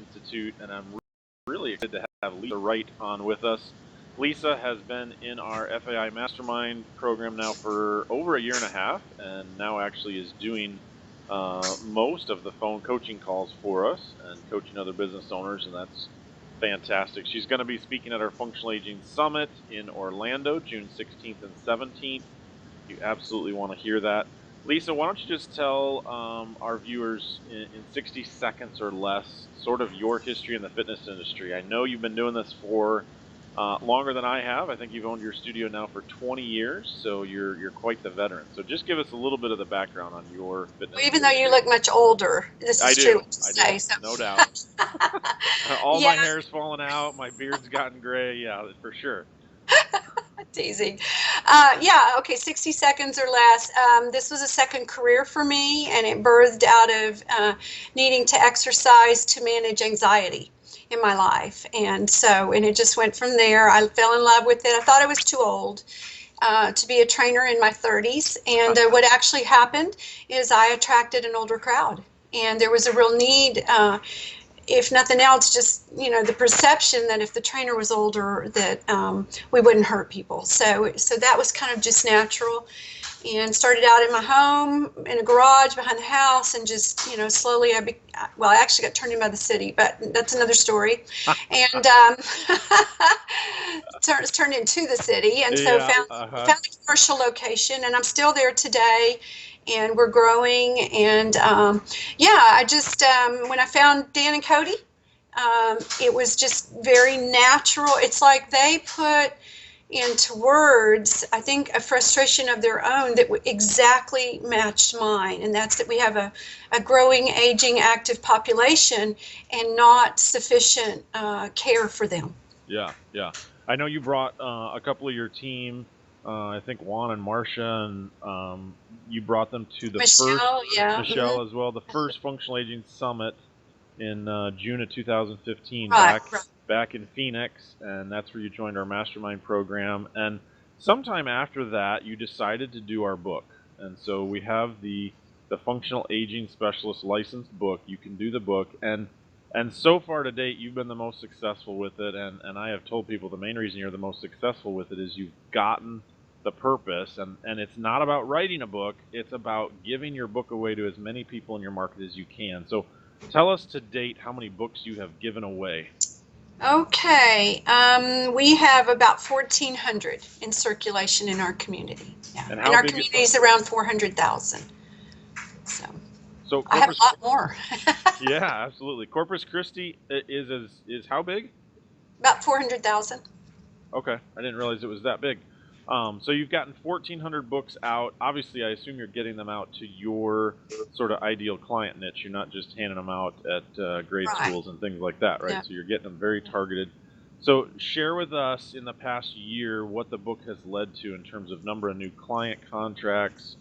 Institute, and I'm really excited to have Lisa Wright on with us. Lisa has been in our FAI Mastermind program now for over a year and a half, and now actually is doing most of the phone coaching calls for us and coaching other business owners, and that's fantastic. She's going to be speaking at our Functional Aging Summit in Orlando, June 16th and 17th. You absolutely want to hear that. Lisa, why don't you just tell our viewers in 60 seconds or less sort of your history in the fitness industry. I know you've been doing this for longer than I have. I think you've owned your studio now for 20 years, so you're quite the veteran. So just give us a little bit of the background on your fitness. Well, even though you look much older, this is true to say. So. No doubt. All my hair's falling out, my beard's gotten gray, yeah, for sure. Teasing. 60 seconds or less. This was a second career for me, and it birthed out of needing to exercise to manage anxiety in my life. And it just went from there. I fell in love with it. I thought I was too old to be a trainer in my 30s. And what actually happened is I attracted an older crowd. And there was a real need, if nothing else, just, the perception that if the trainer was older, that we wouldn't hurt people. So that was kind of just natural, and started out in my home, in a garage behind the house, and just, slowly I actually got turned in by the city, but that's another story. And turned into the city, and so found a commercial location, and I'm still there today. And we're growing, and I just when I found Dan and Cody, it was just very natural. It's like they put into words, I think, a frustration of their own that exactly matched mine, and that's that we have a growing, aging, active population and not sufficient care for them. Yeah. I know you brought a couple of your team. I think Juan and Marcia, and you brought them to the Michelle as well, the first Functional Aging Summit in June of 2015 back in Phoenix, and that's where you joined our mastermind program. And sometime after that, you decided to do our book. And so we have the Functional Aging Specialist licensed book. You can do the book, and so far to date, you've been the most successful with it, and I have told people the main reason you're the most successful with it is you've gotten the purpose, and it's not about writing a book, it's about giving your book away to as many people in your market as you can. So tell us to date how many books you have given away. Okay, we have about 1,400 in circulation in our community. Yeah. And our community is around 400,000. So I have a lot more. Yeah, absolutely. Corpus Christi is how big? About 400,000. Okay, I didn't realize it was that big. So you've gotten 1,400 books out. Obviously, I assume you're getting them out to your sort of ideal client niche. You're not just handing them out at grade schools and things like that, right? Yeah. So you're getting them very targeted. So share with us in the past year what the book has led to in terms of number of new client contracts,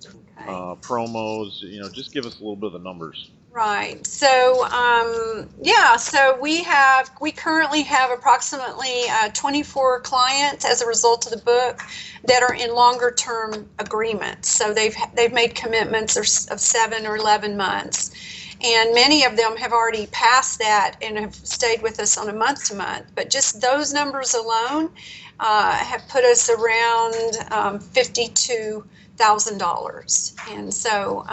promos. Just give us a little bit of the numbers. Right. So, so we currently have approximately 24 clients as a result of the book that are in longer term agreements. So they've made commitments of 7 or 11 months. And many of them have already passed that and have stayed with us on a month-to-month. But just those numbers alone have put us around $52,000. And so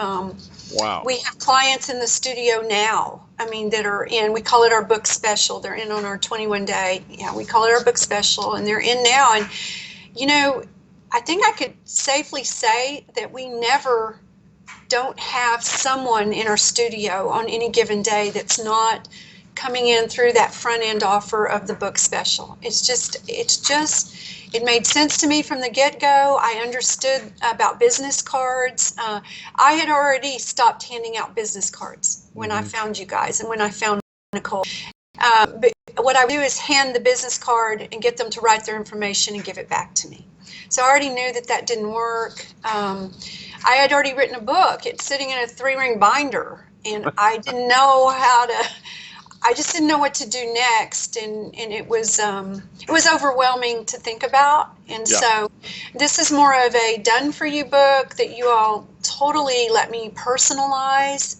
we have clients in the studio now, that are in, we call it our book special. They're in on our 21-day. Yeah, we call it our book special, and they're in now. And, I think I could safely say that we never don't have someone in our studio on any given day that's not coming in through that front end offer of the book special. It made sense to me from the get-go. I understood about business cards. I had already stopped handing out business cards when I found you guys and when I found Nicole. But what I do is hand the business card and get them to write their information and give it back to me. So I already knew that didn't work. I had already written a book. It's sitting in a 3-ring binder, and I didn't know I just didn't know what to do next, and it was overwhelming to think about. And so this is more of a done for you book that you all totally let me personalize.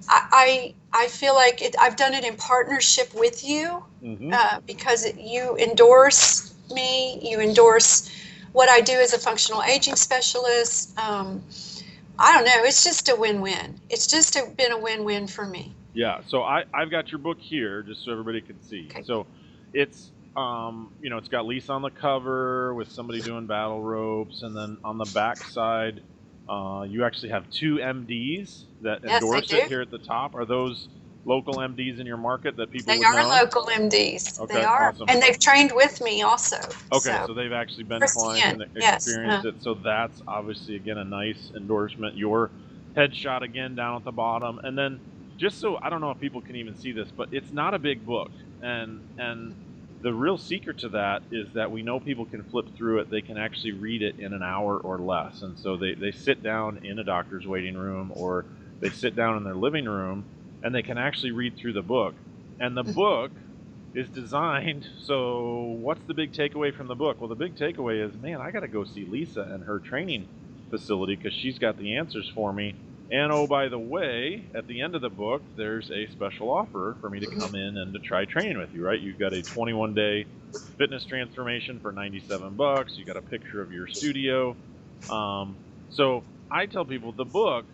I I feel like I've done it in partnership with you, Mm-hmm. because you endorse me, you endorse what I do as a functional aging specialist. I don't know. It's just a win-win. It's just been a win-win for me. Yeah, so I've got your book here just so everybody can see. Okay. So it's it's got Lisa on the cover with somebody doing battle ropes, and then on the back side, you actually have two MDs that Yes, I endorse do. it here at the top. Are those local MDs in your market that people They would are know? local MDs. Okay, They are, awesome. and they've trained with me also. Okay, So so they've actually been clients firsthand, and yes. experienced it. So that's obviously, again, a nice endorsement. Your headshot again down at the bottom. And then just so, I don't know if people can even see this, but it's not a big book. And the real secret to that is that we know people can flip through it. They can actually read it in an hour or less. And so they sit down in a doctor's waiting room, or they sit down in their living room, and they can actually read through the book. And the book is designed. So what's the big takeaway from the book? Well, the big takeaway is, man, I got to go see Lisa and her training facility because she's got the answers for me. And oh, by the way, at the end of the book, there's a special offer for me to come in and to try training with you, right? You've got a 21-day fitness transformation for $97. You got a picture of your studio. So I tell people the book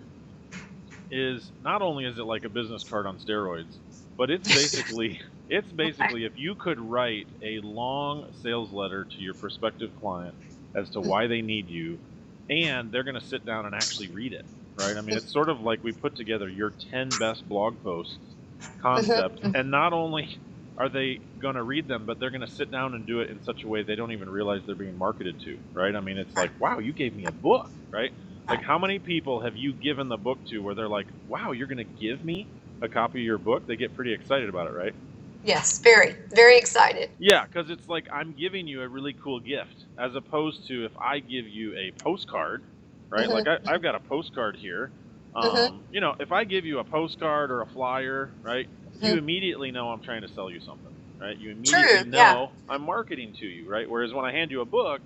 is, not only is it like a business card on steroids, but it's basically if you could write a long sales letter to your prospective client as to why they need you, and they're going to sit down and actually read it, right? I mean, it's sort of like we put together your 10 best blog posts concept, and not only are they going to read them, but they're going to sit down and do it in such a way they don't even realize they're being marketed to, right? I mean, it's like, wow, you gave me a book, right? Like, how many people have you given the book to where they're like, wow, you're going to give me a copy of your book? They get pretty excited about it, right? Yes, very, very excited. Yeah, because it's like I'm giving you a really cool gift, as opposed to if I give you a postcard, right? Like I've got a postcard here. If I give you a postcard or a flyer, right, you immediately know I'm trying to sell you something, right? You immediately know I'm marketing to you, right? Whereas when I hand you a book,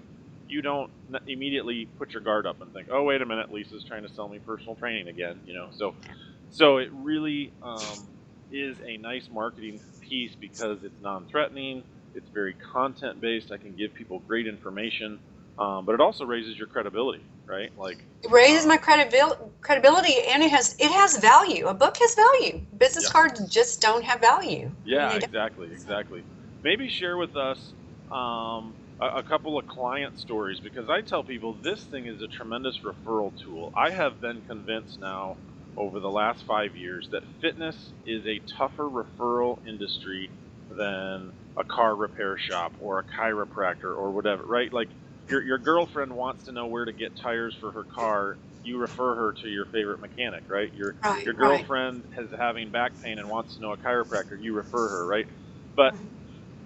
you don't immediately put your guard up and think, oh, wait a minute, Lisa's trying to sell me personal training again, So it really is a nice marketing piece because it's non-threatening, it's very content-based. I can give people great information, but it also raises your credibility, right? Like, it raises my credibility, and it has value. A book has value. Business cards just don't have value. Yeah, exactly. Maybe share with us a couple of client stories, because I tell people this thing is a tremendous referral tool. I have been convinced now over the last 5 years that fitness is a tougher referral industry than a car repair shop or a chiropractor or whatever, right? Like your girlfriend wants to know where to get tires for her car, you refer her to your favorite mechanic, right? Your girlfriend is having back pain and wants to know a chiropractor, you refer her, right? But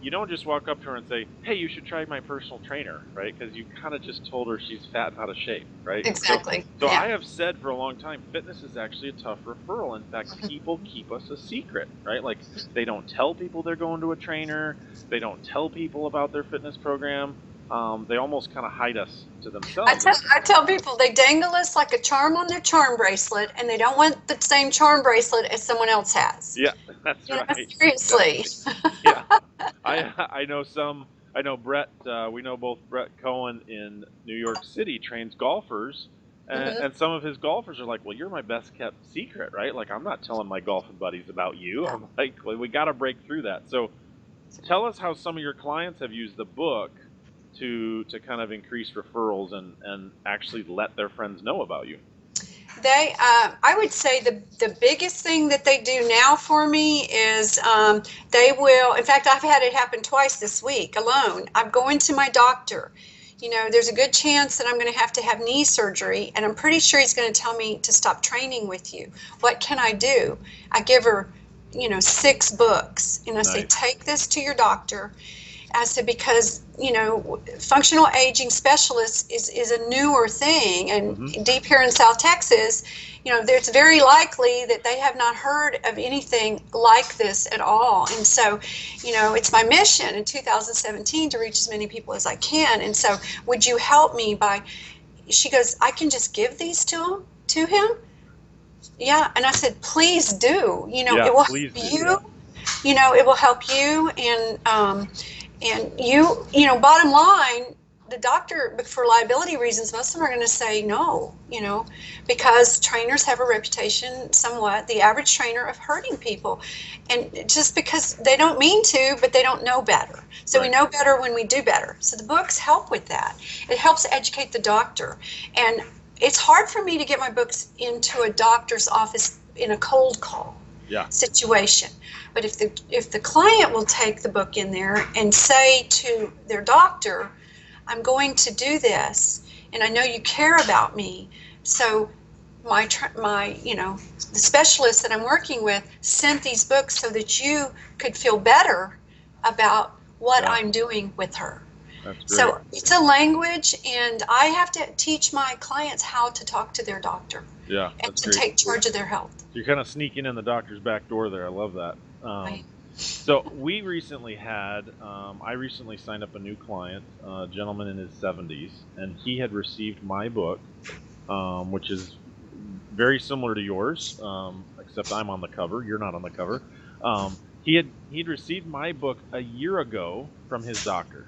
you don't just walk up to her and say, hey, you should try my personal trainer, right? Because you kind of just told her she's fat and out of shape, right? Exactly. So I have said for a long time, fitness is actually a tough referral. In fact, people keep us a secret, right? Like, they don't tell people they're going to a trainer. They don't tell people about their fitness program. They almost kind of hide us to themselves. I tell people they dangle us like a charm on their charm bracelet, and they don't want the same charm bracelet as someone else has. Yeah, that's right. Seriously. Yeah, I know Brett. We know both Brett Cohen in New York City trains golfers, and some of his golfers are like, well, you're my best kept secret, right? Like, I'm not telling my golfing buddies about you. I'm like, well, we got to break through that. So tell us how some of your clients have used the book to kind of increase referrals and actually let their friends know about you. I would say the biggest thing that they do now for me is they will, in fact, I've had it happen twice this week alone. I'm going to my doctor. There's a good chance that I'm going to have knee surgery, and I'm pretty sure he's going to tell me to stop training with you. What can I do? I give her, 6 books, and I say, take this to your doctor. I said, because, functional aging specialists is a newer thing, and deep here in South Texas, it's very likely that they have not heard of anything like this at all. And so, it's my mission in 2017 to reach as many people as I can. And so, would you help me she goes, I can just give these to him? Yeah, and I said, please do. Yeah, It will please help do. you. Yeah. It will help you, and bottom line, the doctor, for liability reasons, most of them are going to say no. Because trainers have a reputation, somewhat, the average trainer, of hurting people, and just because they don't mean to, but they don't know better. So we know better when we do better. So the books help with that. It helps educate the doctor, and it's hard for me to get my books into a doctor's office in a cold call situation. But if the client will take the book in there and say to their doctor, I'm going to do this, and I know you care about me, so my the specialist that I'm working with sent these books so that you could feel better about what I'm doing with her. That's great. So it's a language, and I have to teach my clients how to talk to their doctor. Yeah, and to take charge of their health. So you're kind of sneaking in the doctor's back door there. I love that. Right. So we recently had, I recently signed up a new client, a gentleman in his 70s, and he had received my book, which is very similar to yours, except I'm on the cover. You're not on the cover. He'd received my book a year ago from his doctor,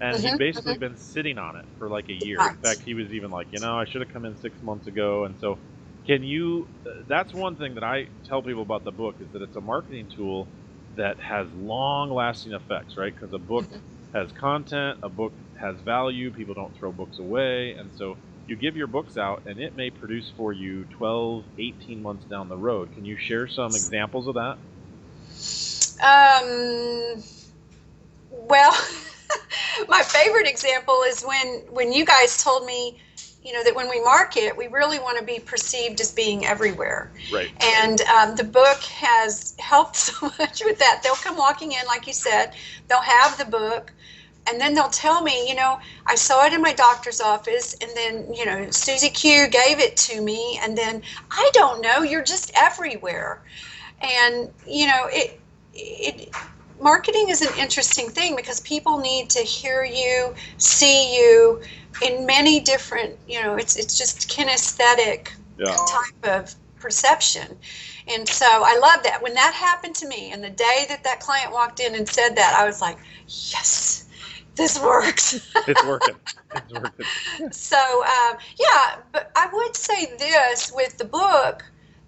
and he'd basically been sitting on it for like a year. In fact, he was even like, I should have come in 6 months ago. And so that's one thing that I tell people about the book, is that it's a marketing tool that has long-lasting effects, right? Because a book has content, a book has value, people don't throw books away, and so you give your books out, and it may produce for you 12, 18 months down the road. Can you share some examples of that? Well, my favorite example is when you guys told me, that when we market, we really want to be perceived as being everywhere. Right. And the book has helped so much with that. They'll come walking in, like you said, they'll have the book, and then they'll tell me, I saw it in my doctor's office, and then, Susie Q gave it to me, and then, I don't know, you're just everywhere. And, marketing is an interesting thing, because people need to hear you, see you in many different, it's just kinesthetic type of perception. And so I love that. When that happened to me, and the day that client walked in and said that, I was like, yes, this works. It's working. It's working. So, but I would say this with the book,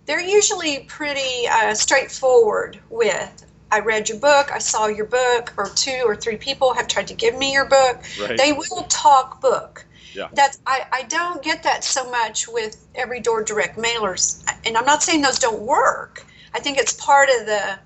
they're usually pretty straightforward with, I read your book, I saw your book, or 2 or 3 people have tried to give me your book. Right. They will talk book. Yeah. I don't get that so much with Every Door direct mailers. And I'm not saying those don't work. I think it's part of the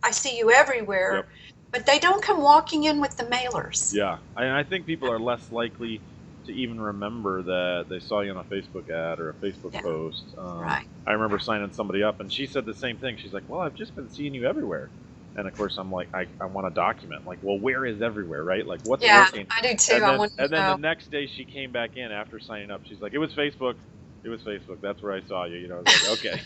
I see you everywhere. Yep. But they don't come walking in with the mailers. Yeah. I think people are less likely to even remember that they saw you on a Facebook ad or a Facebook post. Right. I remember signing somebody up, and she said the same thing. She's like, well, I've just been seeing you everywhere. And of course, I'm like, I want to document. Like, well, where is everywhere, right? Like, what's working? I do too. And then the next day she came back in after signing up. She's like, it was Facebook. It was Facebook. That's where I saw you. I was like, okay.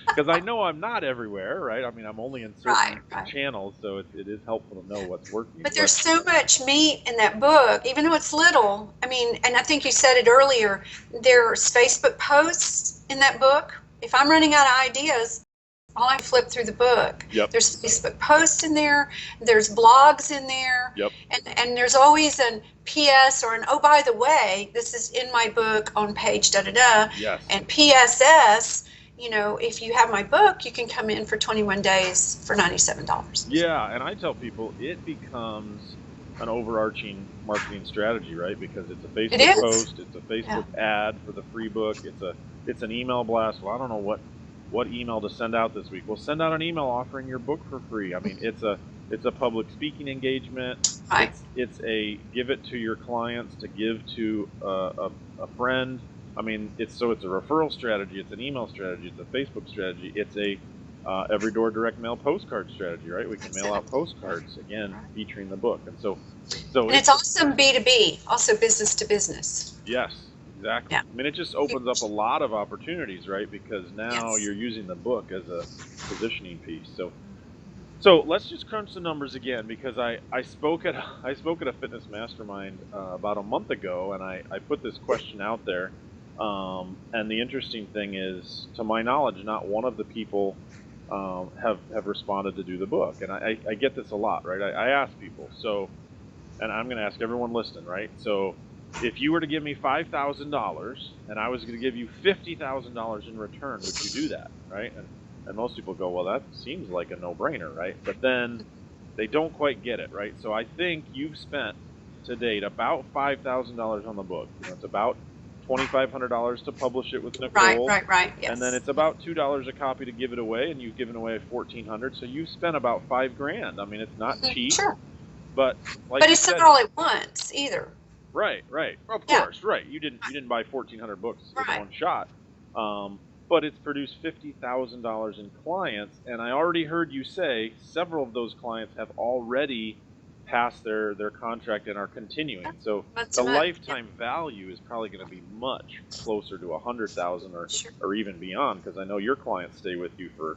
Because I know I'm not everywhere, right? I mean, I'm only in certain channels, so it is helpful to know what's working. But there's so much meat in that book, even though it's little. I mean, and I think you said it earlier, there's Facebook posts in that book. If I'm running out of ideas, all I flip through the book. Yep. There's Facebook posts in there. There's blogs in there. Yep. And there's always an PS or an, oh, by the way, this is in my book on page da-da-da. Yes. And PSS, if you have my book, you can come in for 21 days for $97. Yeah, and I tell people it becomes an overarching marketing strategy, right? Because it's a Facebook post, it's a Facebook ad for the free book, it's an email blast. Well, I don't know what email to send out this week. Well, send out an email offering your book for free. I mean, it's a public speaking engagement. Right. It's a give it to your clients to give to a friend. I mean, it's a referral strategy. It's an email strategy. It's a Facebook strategy. It's a Every Door direct mail postcard strategy, right? We can mail out postcards, again, featuring the book. And so and it's also B2B, also business to business. Yes. Exactly. Yeah. I mean, it just opens up a lot of opportunities, right? Because now you're using the book as a positioning piece. So let's just crunch the numbers again, because I spoke at a fitness mastermind about a month ago, and I put this question out there. And the interesting thing is, to my knowledge, not one of the people have responded to do the book. And I get this a lot, right? I ask people, so, and I'm going to ask everyone listening, right? So if you were to give me $5,000 and I was going to give you $50,000 in return, would you do that, right? And most people go, well, that seems like a no-brainer, right? But then they don't quite get it, right? So I think you've spent to date about $5,000 on the book. You know, it's about $2,500 to publish it with Nicole. Right. Yes. And then it's about $2 a copy to give it away, and you've given away $1,400. So you've spent about $5,000. I mean, it's not cheap. Sure. But like but it's not all at once either. Right. Of course, right. You didn't buy 1,400 books in one shot. But it's produced $50,000 in clients, and I already heard you say several of those clients have already passed their contract and are continuing. So the lifetime value is probably going to be much closer to 100,000 or even beyond, because I know your clients stay with you for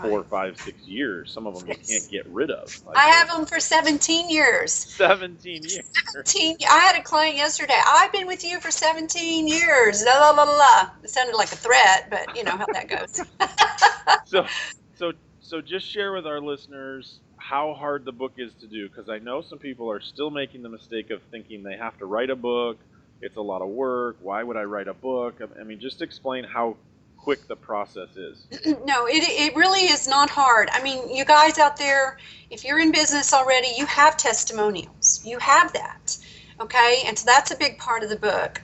4, 5, 6 years. Some of them you can't get rid of. I have them for 17 years. 17 years. 17. I had a client yesterday. I've been with you for 17 years. La la la la. It sounded like a threat, but you know how that goes. So just share with our listeners how hard the book is to do, because I know some people are still making the mistake of thinking they have to write a book. It's a lot of work. Why would I write a book? I mean, just explain how quick the process is. No, it really is not hard. I mean, you guys out there, if you're in business already, you have testimonials. You have that, okay? And so that's a big part of the book.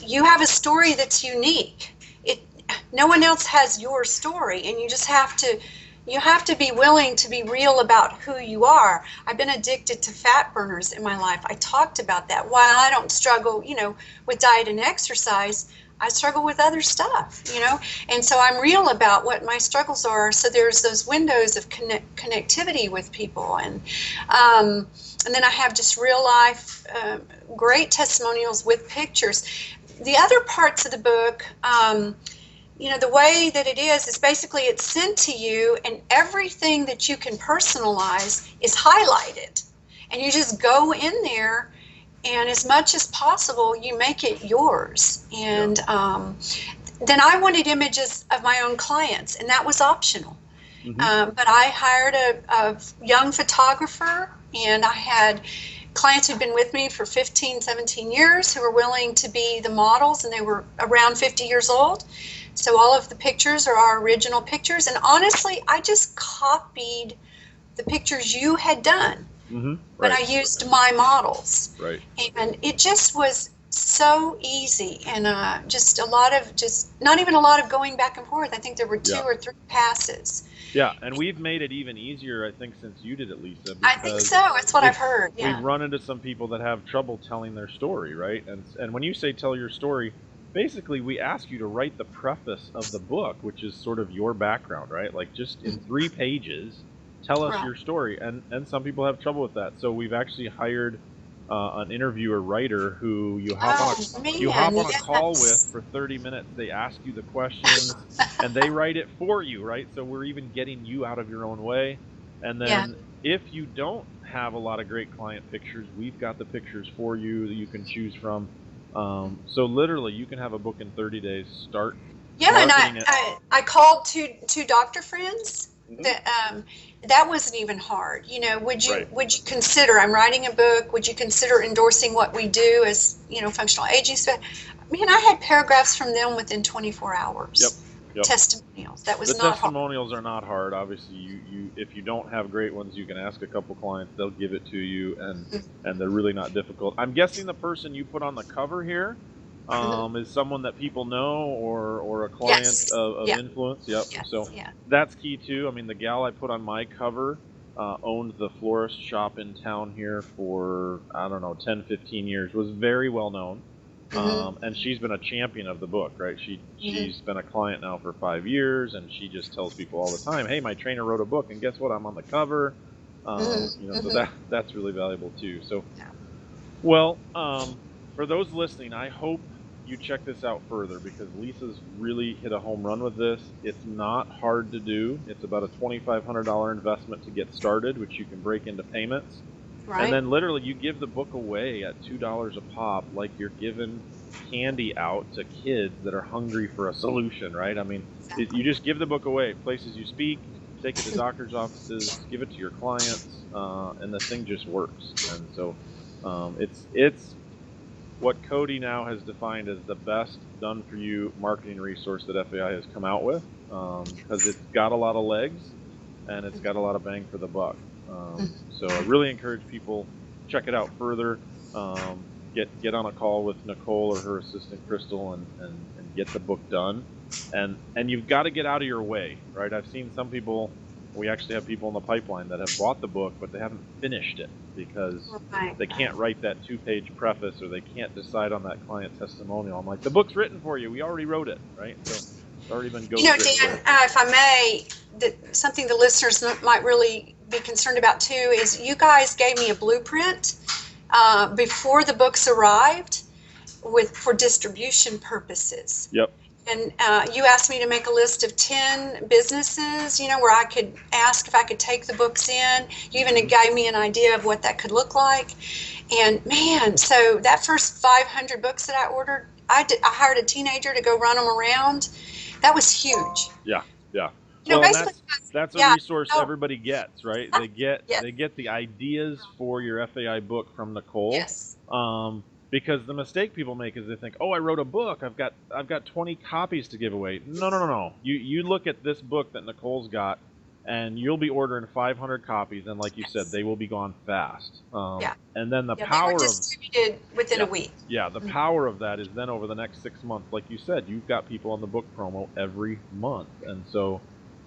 You have a story that's unique. No one else has your story, and you just have to be willing to be real about who you are. I've been addicted to fat burners in my life. I talked about that. While I don't struggle, with diet and exercise, I struggle with other stuff, and so I'm real about what my struggles are. So there's those windows of connectivity with people, and then I have just real life, great testimonials with pictures. The other parts of the book, the way that it is basically it's sent to you, and everything that you can personalize is highlighted, and you just go in there. And as much as possible, you make it yours. And then I wanted images of my own clients, and that was optional. Mm-hmm. But I hired a young photographer, and I had clients who'd been with me for 15, 17 years who were willing to be the models, and they were around 50 years old. So all of the pictures are our original pictures. And honestly, I just copied the pictures you had done. Mm-hmm. But I used my models. Right. And it just was so easy, and just not even a lot of going back and forth. I think there were 2 or 3 passes. Yeah, and we've made it even easier, I think, since you did it, Lisa. I think so. That's what I've heard. Yeah. We've run into some people that have trouble telling their story, right? And when you say tell your story, basically we ask you to write the preface of the book, which is sort of your background, right? Like just in 3 pages. Tell us your story, and some people have trouble with that. So we've actually hired an interviewer writer who you hop on a call with for 30 minutes. They ask you the questions, and they write it for you, right? So we're even getting you out of your own way. And then if you don't have a lot of great client pictures, we've got the pictures for you that you can choose from. So literally, you can have a book in 30 days. Start. Yeah, and I called two doctor friends. That wasn't even hard. Would you consider, I'm writing a book, would you consider endorsing what we do as, functional aging? I had paragraphs from them within 24 hours. Yep. Testimonials. That was not hard. The testimonials are not hard. Obviously, you if you don't have great ones, you can ask a couple clients. They'll give it to you, and they're really not difficult. I'm guessing the person you put on the cover here is someone that people know or a client of influence. Yep. Yes. So that's key too. I mean, the gal I put on my cover owned the florist shop in town here for, 10, 15 years, was very well known. And she's been a champion of the book, right? She's been a client now for 5 years, and she just tells people all the time, hey, my trainer wrote a book, and guess what? I'm on the cover. So that's really valuable too. So, well, for those listening, I hope you check this out further, because Lisa's really hit a home run with this. It's not hard to do. It's about a $2,500 investment to get started, which you can break into payments. Right. And then literally you give the book away at $2 a pop, like you're giving candy out to kids that are hungry for a solution, right? I mean, you just give the book away, places you speak, take it to doctor's offices, give it to your clients, and the thing just works. And so it's what Cody now has defined as the best done for you marketing resource that FAI has come out with, because it's got a lot of legs and it's got a lot of bang for the buck. So I really encourage people check it out further. Get on a call with Nicole or her assistant Crystal and get the book done. And you've got to get out of your way, right? I've seen some people. We actually have people in the pipeline that have bought the book, but they haven't finished it because they can't write that 2-page preface or they can't decide on that client testimonial. I'm like, the book's written for you. We already wrote it, right? So it's already been Dan, if I may, something the listeners might really be concerned about too is you guys gave me a blueprint before the books arrived for distribution purposes. Yep. And you asked me to make a list of 10 businesses, where I could ask if I could take the books in. You even gave me an idea of what that could look like. And man, so that first 500 books that I ordered, I hired a teenager to go run them around. That was huge. Yeah. Well, that's a resource everybody gets, right? They get the ideas for your FAI book from Nicole. Yes. Because the mistake people make is they think, oh, I wrote a book. I've got 20 copies to give away. No. You look at this book that Nicole's got, and you'll be ordering 500 copies, and like you said, they will be gone fast. And then the power they were distributed within a week. Yeah, the power of that is then over the next 6 months, like you said, you've got people on the book promo every month, and so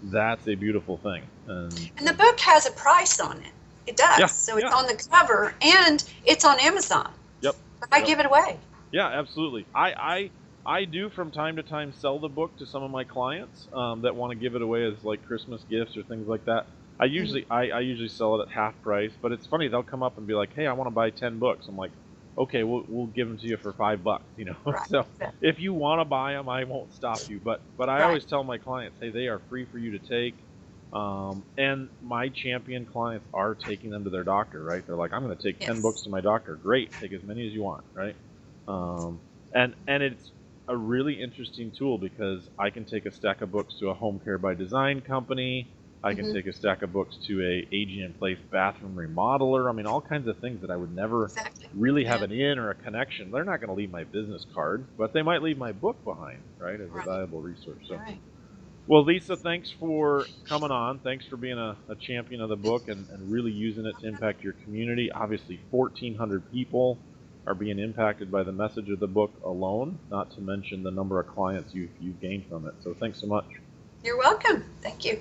that's a beautiful thing. And the book has a price on it. It does. Yeah, so it's on the cover, and it's on Amazon. Yep. I give it away. Yeah, absolutely. I do from time to time sell the book to some of my clients that want to give it away as like Christmas gifts or things like that. I usually sell it at half price, but it's funny, they'll come up and be like, "Hey, I want to buy 10 books." I'm like, "Okay, we'll give them to you for $5." Right. So if you want to buy them, I won't stop you. But I always tell my clients, "Hey, they are free for you to take." And my champion clients are taking them to their doctor, right? They're like, I'm going to take 10 books to my doctor. Great. Take as many as you want, right? And it's a really interesting tool because I can take a stack of books to a home care by design company. I can take a stack of books to a aging in place bathroom remodeler. I mean, all kinds of things that I would never really have an in or a connection. They're not going to leave my business card, but they might leave my book behind, right? As a valuable resource. So. Well, Lisa, thanks for coming on. Thanks for being a champion of the book and really using it to impact your community. Obviously, 1,400 people are being impacted by the message of the book alone, not to mention the number of clients you've gained from it. So thanks so much. You're welcome. Thank you.